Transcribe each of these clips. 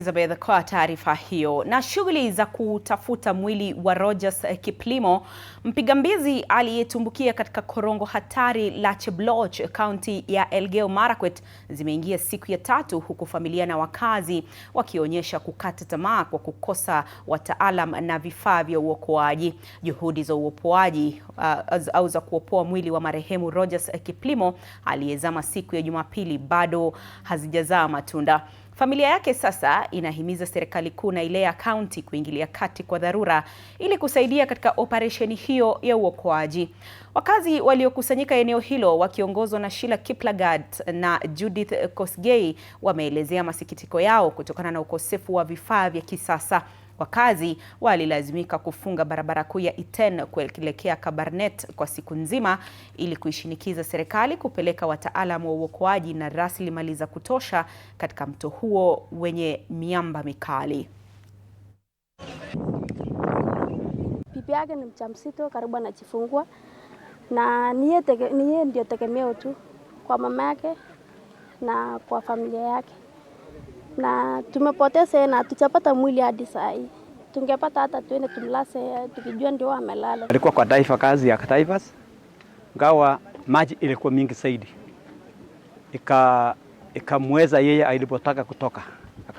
Elizabeth kwa taarifa hiyo. Na shughuli za kutafuta mwili wa Rogers Kiplimo, mpiga mbizi aliyetumbukia katika korongo hatari la Cheploch, kaunti ya Elgeyo Marakwet, zimeingia siku ya 3, huku familia na wakazi wakionyesha kukata tamaa kwa kukosa wataalam na vifaa vya uokoaji. Juhudi za uopoaji au za kuopoa mwili wa marehemu Rogers Kiplimo aliyezama siku ya Jumapili bado hazijazaa matunda. Familia yake sasa inahimiza serikali kuu na ile ya kaunti kuingilia kati kwa dharura ili kusaidia katika operesheni hiyo ya uokoaji. Wakazi waliokusanyika eneo hilo wakiongozwa na Sheila Kiplagat na Judith Kosgei wameelezea masikitiko yao kutokana na ukosefu wa vifaa vya kisasa. Wakazi walilazimika kufunga barabara kuu ya Iten kuelekea Kabarnet kwa siku nzima ili kuishinikiza serikali kupeleka wataalamu wa uokoaji na rasilimali za kutosha katika mto huo wenye miamba mikali. Bibi yake ni mjamzito, karibu anajifungua, na ni yeye ndio tegemeo tu kwa mama yake na kwa familia yake. Na tumepoteza na tutapata mwili hadi saa hii. Tungepata hata tuende tumlase tukijua ndio amelala. Alikuwa kwa taifa kazi ya Taivas. Ngawa maji ilikuwa mingi zaidi. Ikamweza yeye alipotaka kutoka.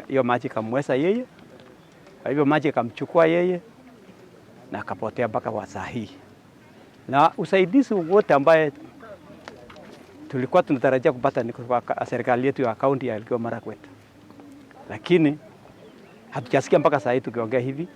Hiyo maji ikamweza yeye. Kwa hivyo maji ikamchukua yeye na akapotea mpaka wa saa hii. Na usaidizi wote ambaye tulikuwa tunatarajia kupata ni kwa serikali yetu ya kaunti ya Elgeyo Marakwet. Lakini hatujasikia mpaka saa hii tukiongea hivi.